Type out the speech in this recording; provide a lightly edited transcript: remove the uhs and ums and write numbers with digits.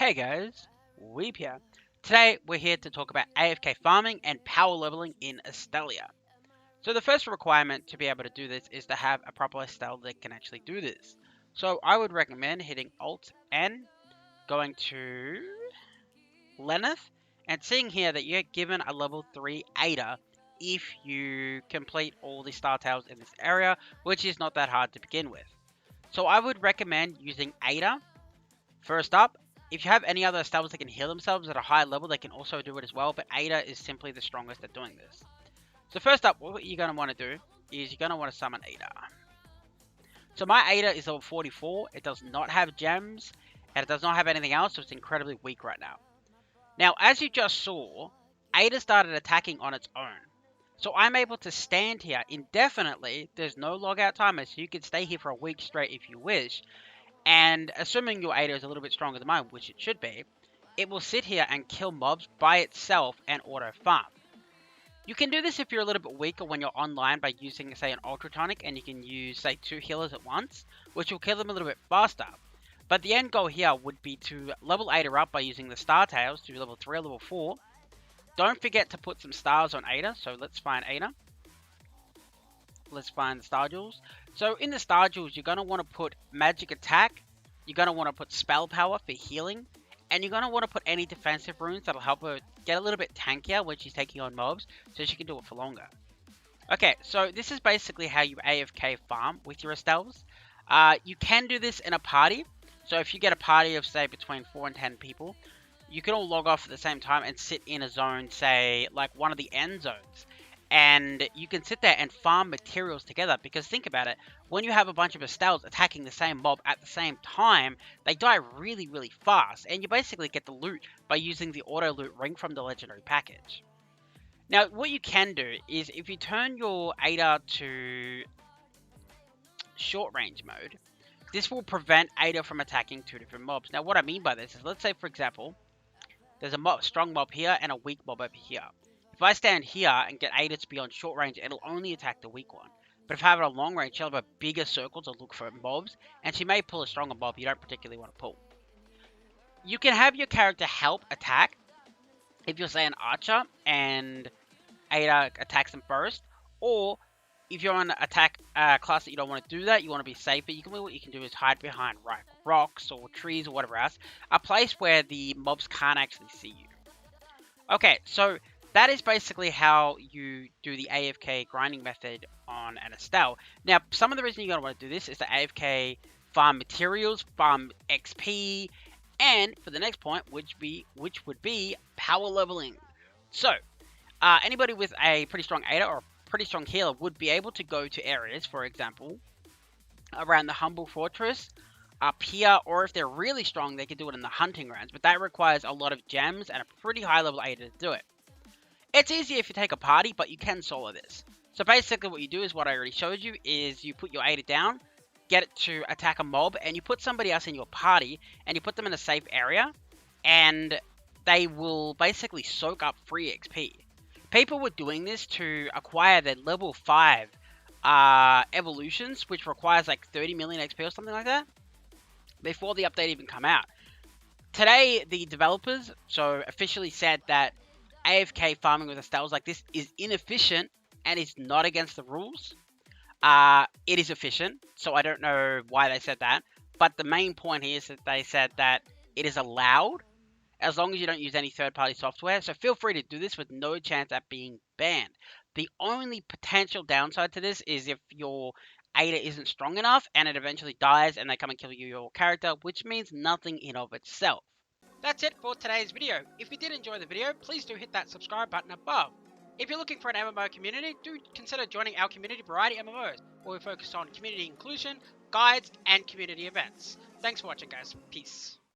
Hey guys, Weep here. Today we're here to talk about AFK farming and power leveling in Astellia. So the first requirement to be able to do this is to have a proper Astel that can actually do this. So I would recommend hitting Alt N, going to Lenneth, and seeing here that you're given a level 3 Ada if you complete all the star tales in this area, which is not that hard to begin with. So I would recommend using Ada. First up, if you have any other Astels that can heal themselves at a high level, they can also do it as well, but Ada is simply the strongest at doing this. So first up, what you're going to want to do is you're going to want to summon Ada. So my Ada is level 44, it does not have gems, and it does not have anything else, so it's incredibly weak right now. Now, as you just saw, Ada started attacking on its own. So I'm able to stand here indefinitely, there's no logout timer, so you can stay here for a week straight if you wish, and assuming your Ada is a little bit stronger than mine, which it should be, it will sit here and kill mobs by itself and auto farm. You can do this if you're a little bit weaker when you're online by using, say, an Ultra Tonic, and you can use, say, 2 healers at once, which will kill them a little bit faster. But the end goal here would be to level Ada up by using the Star Tails to level 3 or level 4. Don't forget to put some stars on Ada, so let's find Ada. Let's find the Star Jewels. So in the Star Jewels, you're going to want to put Magic Attack, you're going to want to put Spell Power for healing, and you're going to want to put any defensive runes that'll help her get a little bit tankier when she's taking on mobs, so she can do it for longer. Okay, so this is basically how you AFK farm with your Astels. You can do this in a party, so if you get a party of, say, between 4 and 10 people, you can all log off at the same time and sit in a zone, say, like one of the end zones. And you can sit there and farm materials together, because think about it, when you have a bunch of Astels attacking the same mob at the same time, they die really, really fast, and you basically get the loot by using the auto loot ring from the legendary package. Now, what you can do is if you turn your Ada to short range mode, this will prevent Ada from attacking 2 different mobs. Now, what I mean by this is, let's say, for example, there's a strong mob here and a weak mob over here. If I stand here and get Ada to be on short range, it'll only attack the weak one. But if I have it on long range, she'll have a bigger circle to look for mobs, and she may pull a stronger mob you don't particularly want to pull. You can have your character help attack if you're, say, an archer and Ada attacks them first, or if you're on an attack class that you don't want to do that, you want to be safer, what you can do is hide behind rocks or trees or whatever else, a place where the mobs can't actually see you. Okay, so that is basically how you do the AFK grinding method on an Astel. Now, some of the reason you're going to want to do this is to AFK farm materials, farm XP, and for the next point, which would be power leveling. So, anybody with a pretty strong Ada or a pretty strong healer would be able to go to areas, for example, around the Humble Fortress, up here, or if they're really strong, they can do it in the hunting grounds, but that requires a lot of gems and a pretty high level Ada to do it. It's easy if you take a party, but you can solo this. So basically what you do is what I already showed you, is you put your Ada down, get it to attack a mob, and you put somebody else in your party, and you put them in a safe area, and they will basically soak up free XP. People were doing this to acquire their level 5 evolutions, which requires like 30 million XP or something like that, before the update even come out. Today, the developers officially said that AFK farming with Astels like this is inefficient and is not against the rules. It is efficient, so I don't know why they said that. But the main point here is that they said that it is allowed as long as you don't use any third-party software. So feel free to do this with no chance at being banned. The only potential downside to this is if your Ada isn't strong enough and it eventually dies and they come and kill your character, which means nothing in of itself. That's it for today's video. If you did enjoy the video, please do hit that subscribe button above. If you're looking for an MMO community, do consider joining our community, VarietyMMOs, where we focus on community inclusion, guides, and community events. Thanks for watching, guys. Peace.